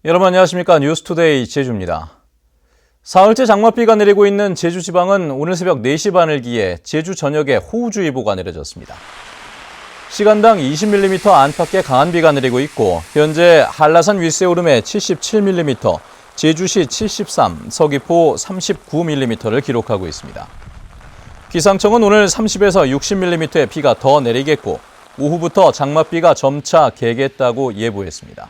여러분 안녕하십니까. 뉴스투데이 제주입니다. 사흘째 장맛비가 내리고 있는 제주지방은 오늘 새벽 4시 반을 기해 제주 전역에 호우주의보가 내려졌습니다. 시간당 20mm 안팎의 강한 비가 내리고 있고 현재 한라산 윗세오름에 77mm, 제주시 73, 서귀포 39mm를 기록하고 있습니다. 기상청은 오늘 30에서 60mm의 비가 더 내리겠고 오후부터 장맛비가 점차 개겠다고 예보했습니다.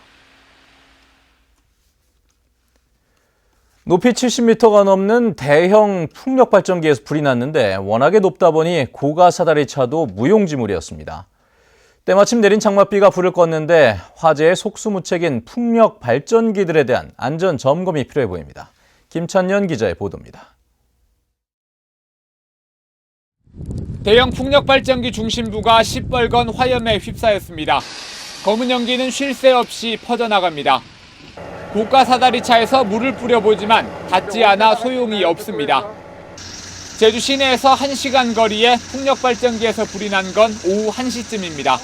높이 70m가 넘는 대형 풍력발전기에서 불이 났는데 워낙에 높다 보니 고가 사다리차도 무용지물이었습니다. 때마침 내린 장맛비가 불을 껐는데 화재의 속수무책인 풍력발전기들에 대한 안전 점검이 필요해 보입니다. 김찬년 기자의 보도입니다. 대형 풍력발전기 중심부가 시뻘건 화염에 휩싸였습니다. 검은 연기는 쉴 새 없이 퍼져나갑니다. 고가 사다리차에서 물을 뿌려보지만 닿지 않아 소용이 없습니다. 제주 시내에서 1시간 거리에 풍력발전기에서 불이 난 건 오후 1시쯤입니다.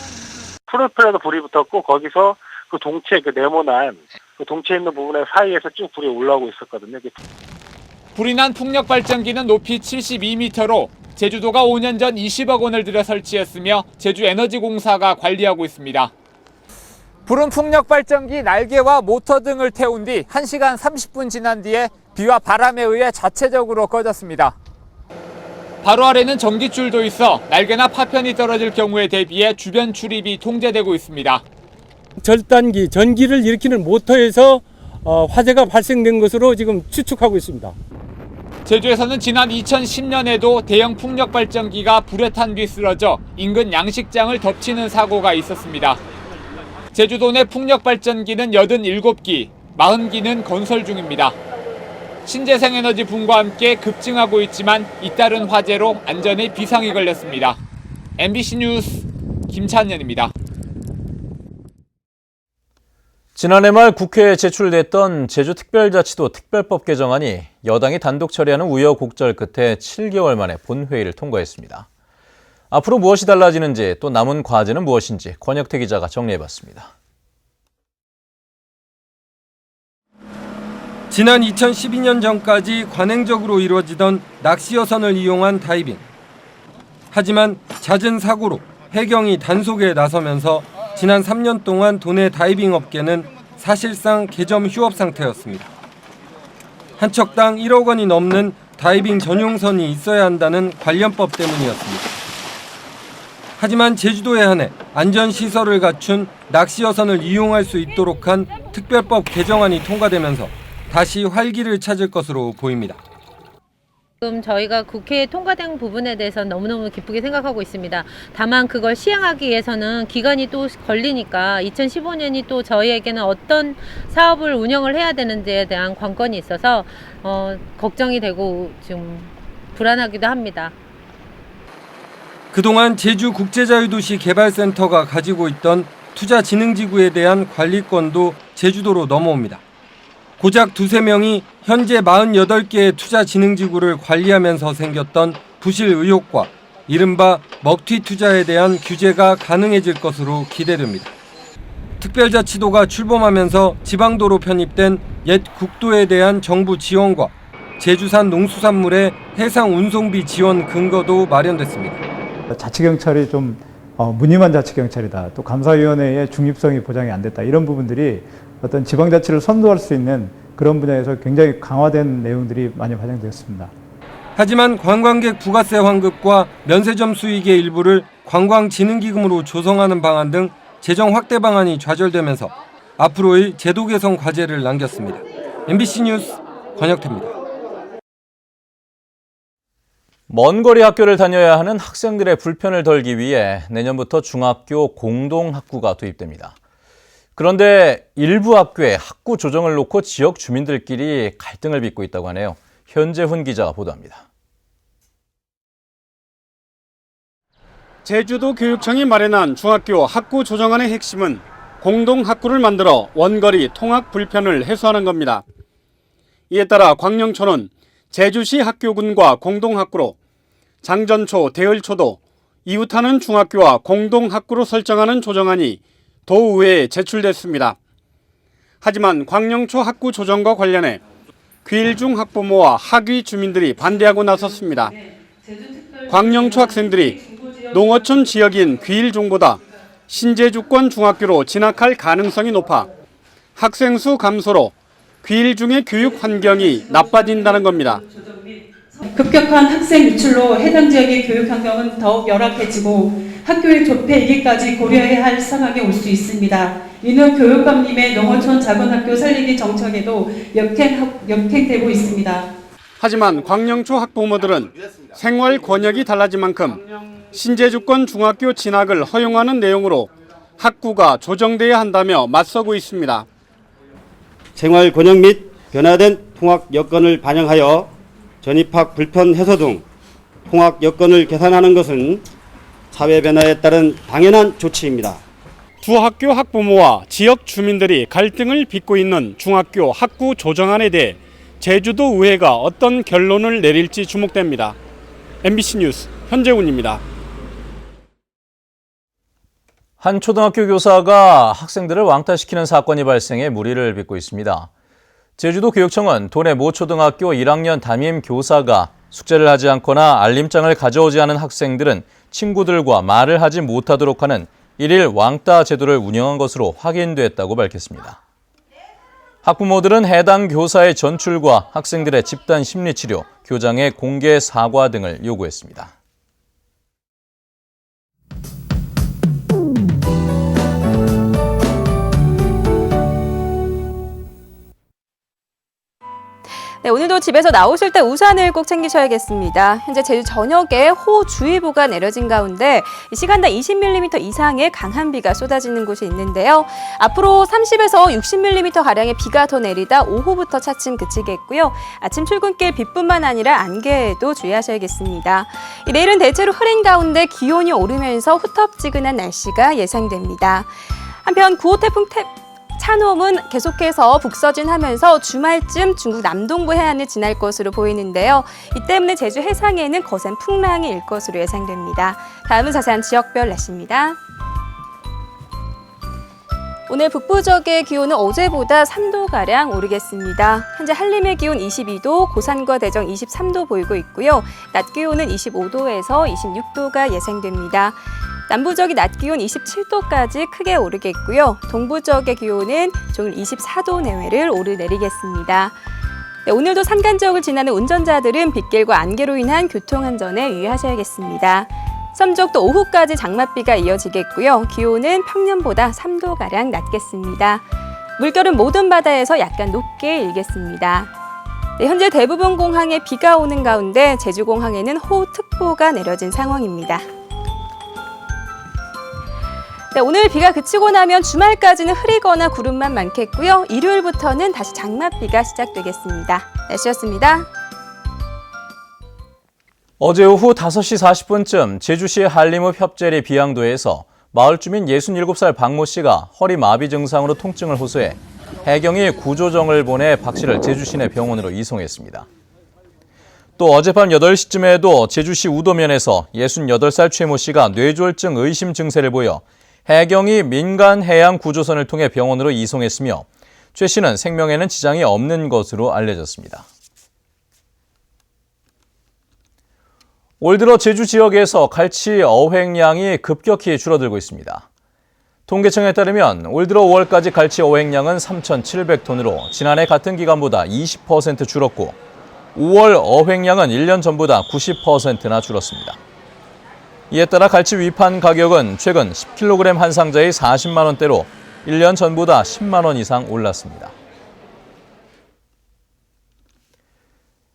프로펠러도 불이 붙었고 거기서 그 동체, 네모난 그 동체 있는 부분의 사이에서 쭉 불이 올라오고 있었거든요. 불이 난 풍력발전기는 높이 72m로 제주도가 5년 전 20억 원을 들여 설치했으며 제주에너지공사가 관리하고 있습니다. 불은 풍력발전기 날개와 모터 등을 태운 뒤 1시간 30분 지난 뒤에 비와 바람에 의해 자체적으로 꺼졌습니다. 바로 아래는 전기줄도 있어 날개나 파편이 떨어질 경우에 대비해 주변 출입이 통제되고 있습니다. 절단기, 전기를 일으키는 모터에서 화재가 발생된 것으로 지금 추측하고 있습니다. 제주에서는 지난 2010년에도 대형 풍력발전기가 불에 탄 뒤 쓰러져 인근 양식장을 덮치는 사고가 있었습니다. 제주도 내 풍력발전기는 87기, 40기는 건설 중입니다. 신재생에너지 붐과 함께 급증하고 있지만 잇따른 화재로 안전에 비상이 걸렸습니다. MBC 뉴스 김찬년입니다. 지난해 말 국회에 제출됐던 제주특별자치도 특별법 개정안이 여당이 단독 처리하는 우여곡절 끝에 7개월 만에 본회의를 통과했습니다. 앞으로 무엇이 달라지는지 또 남은 과제는 무엇인지 권혁태 기자가 정리해봤습니다. 지난 2012년 전까지 관행적으로 이루어지던 낚시여선을 이용한 다이빙. 하지만 잦은 사고로 해경이 단속에 나서면서 지난 3년 동안 도내 다이빙 업계는 사실상 개점 휴업 상태였습니다. 한 척당 1억 원이 넘는 다이빙 전용선이 있어야 한다는 관련법 때문이었습니다. 하지만 제주도에 한해 안전시설을 갖춘 낚시여선을 이용할 수 있도록 한 특별법 개정안이 통과되면서 다시 활기를 찾을 것으로 보입니다. 지금 저희가 국회에 통과된 부분에 대해서 너무너무 기쁘게 생각하고 있습니다. 다만 그걸 시행하기 위해서는 기간이 또 걸리니까 2015년이 또 저희에게는 어떤 사업을 운영을 해야 되는지에 대한 관건이 있어서 걱정이 되고 좀 불안하기도 합니다. 그동안 제주국제자유도시 개발센터가 가지고 있던 투자진흥지구에 대한 관리권도 제주도로 넘어옵니다. 고작 두세 명이 현재 48개의 투자진흥지구를 관리하면서 생겼던 부실 의혹과 이른바 먹튀 투자에 대한 규제가 가능해질 것으로 기대됩니다. 특별자치도가 출범하면서 지방도로 편입된 옛 국도에 대한 정부 지원과 제주산 농수산물의 해상 운송비 지원 근거도 마련됐습니다. 자치경찰이 좀 무늬만 자치경찰이다. 또 감사위원회의 중립성이 보장이 안 됐다. 이런 부분들이 어떤 지방자치를 선도할 수 있는 그런 분야에서 굉장히 강화된 내용들이 많이 반영되었습니다. 하지만 관광객 부가세 환급과 면세점 수익의 일부를 관광진흥기금으로 조성하는 방안 등 재정 확대 방안이 좌절되면서 앞으로의 제도 개선 과제를 남겼습니다. MBC 뉴스 권혁태입니다. 먼 거리 학교를 다녀야 하는 학생들의 불편을 덜기 위해 내년부터 중학교 공동학구가 도입됩니다. 그런데 일부 학교에 학구 조정을 놓고 지역 주민들끼리 갈등을 빚고 있다고 하네요. 현재훈 기자가 보도합니다. 제주도 교육청이 마련한 중학교 학구 조정안의 핵심은 공동학구를 만들어 원거리 통학 불편을 해소하는 겁니다. 이에 따라 광명초는 제주시 학교군과 공동학구로 장전초, 대을초도 이웃하는 중학교와 공동학구로 설정하는 조정안이 도의회에 제출됐습니다. 하지만 광영초 학구 조정과 관련해 귀일중 학부모와 학위 주민들이 반대하고 나섰습니다. 광영초 학생들이 농어촌 지역인 귀일중보다 신제주권 중학교로 진학할 가능성이 높아 학생 수 감소로 귀일중의 교육 환경이 나빠진다는 겁니다. 급격한 학생 유출로 해당 지역의 교육 환경은 더욱 열악해지고 학교의 조폐이기까지 고려해야 할 상황이 올 수 있습니다. 이는 교육감님의 농어촌 작은 학교 살리기 정책에도 역행되고 있습니다. 하지만 광영초 학부모들은 생활 권역이 달라진 만큼 신제주권 중학교 진학을 허용하는 내용으로 학구가 조정돼야 한다며 맞서고 있습니다. 생활 권역 및 변화된 통학 여건을 반영하여 전입학 불편 해소 등 통학 여건을 개선하는 것은 사회 변화에 따른 당연한 조치입니다. 두 학교 학부모와 지역 주민들이 갈등을 빚고 있는 중학교 학구 조정안에 대해 제주도 의회가 어떤 결론을 내릴지 주목됩니다. MBC 뉴스 현재훈입니다. 한 초등학교 교사가 학생들을 왕따시키는 사건이 발생해 물의를 빚고 있습니다. 제주도 교육청은 도내 모 초등학교 1학년 담임 교사가 숙제를 하지 않거나 알림장을 가져오지 않은 학생들은 친구들과 말을 하지 못하도록 하는 일일 왕따 제도를 운영한 것으로 확인됐다고 밝혔습니다. 학부모들은 해당 교사의 전출과 학생들의 집단 심리치료, 교장의 공개 사과 등을 요구했습니다. 네, 오늘도 집에서 나오실 때 우산을 꼭 챙기셔야겠습니다. 현재 제주 전역에 호우주의보가 내려진 가운데 시간당 20mm 이상의 강한 비가 쏟아지는 곳이 있는데요. 앞으로 30에서 60mm가량의 비가 더 내리다 오후부터 차츰 그치겠고요. 아침 출근길 비뿐만 아니라 안개에도 주의하셔야겠습니다. 내일은 대체로 흐린 가운데 기온이 오르면서 후텁지근한 날씨가 예상됩니다. 한편 9호 태풍 찬홈은 계속해서 북서진하면서 주말쯤 중국 남동부 해안을 지날 것으로 보이는데요. 이 때문에 제주 해상에는 거센 풍랑이 일 것으로 예상됩니다. 다음은 자세한 지역별 날씨입니다. 오늘 북부 지역의 기온은 어제보다 3도가량 오르겠습니다. 현재 한림의 기온 22도, 고산과 대정 23도 보이고 있고요. 낮 기온은 25도에서 26도가 예상됩니다. 남부 지역이 낮 기온 27도까지 크게 오르겠고요. 동부 지역의 기온은 종일 24도 내외를 오르내리겠습니다. 네, 오늘도 산간 지역을 지나는 운전자들은 빗길과 안개로 인한 교통안전에 유의하셔야겠습니다. 섬지역도 오후까지 장맛비가 이어지겠고요. 기온은 평년보다 3도가량 낮겠습니다. 물결은 모든 바다에서 약간 높게 일겠습니다. 네, 현재 대부분 공항에 비가 오는 가운데 제주공항에는 호우특보가 내려진 상황입니다. 네, 오늘 비가 그치고 나면 주말까지는 흐리거나 구름만 많겠고요. 일요일부터는 다시 장맛비가 시작되겠습니다. 날씨였습니다. 어제 오후 5시 40분쯤 제주시 한림읍 협재리 비양도에서 마을 주민 67살 박모 씨가 허리 마비 증상으로 통증을 호소해 해경이 구조정을 보내 박 씨를 제주시내 병원으로 이송했습니다. 또 어젯밤 8시쯤에도 제주시 우도면에서 68살 최모 씨가 뇌졸중 의심 증세를 보여 해경이 민간 해양 구조선을 통해 병원으로 이송했으며 최 씨는 생명에는 지장이 없는 것으로 알려졌습니다. 올 들어 제주 지역에서 갈치 어획량이 급격히 줄어들고 있습니다. 통계청에 따르면 올 들어 5월까지 갈치 어획량은 3,700톤으로 지난해 같은 기간보다 20% 줄었고 5월 어획량은 1년 전보다 90%나 줄었습니다. 이에 따라 갈치 위판 가격은 최근 10kg 한 상자의 40만 원대로 1년 전보다 10만 원 이상 올랐습니다.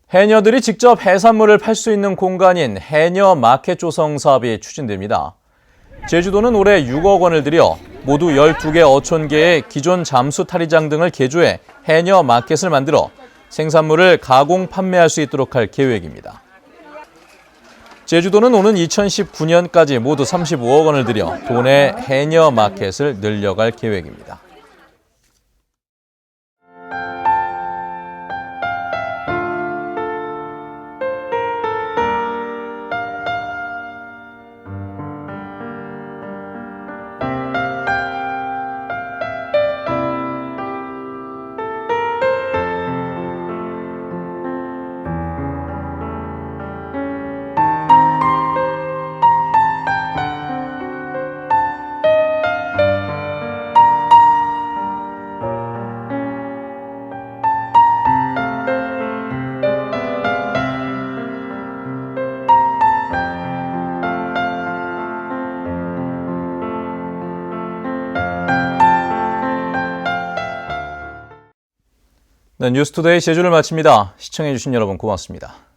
해녀들이 직접 해산물을 팔 수 있는 공간인 해녀 마켓 조성 사업이 추진됩니다. 제주도는 올해 6억 원을 들여 모두 12개 어촌계의 기존 잠수 탈의장 등을 개조해 해녀 마켓을 만들어 생산물을 가공 판매할 수 있도록 할 계획입니다. 제주도는 오는 2019년까지 모두 35억 원을 들여 도내 해녀 마켓을 늘려갈 계획입니다. 네, 뉴스투데이 제주를 마칩니다. 시청해주신 여러분 고맙습니다.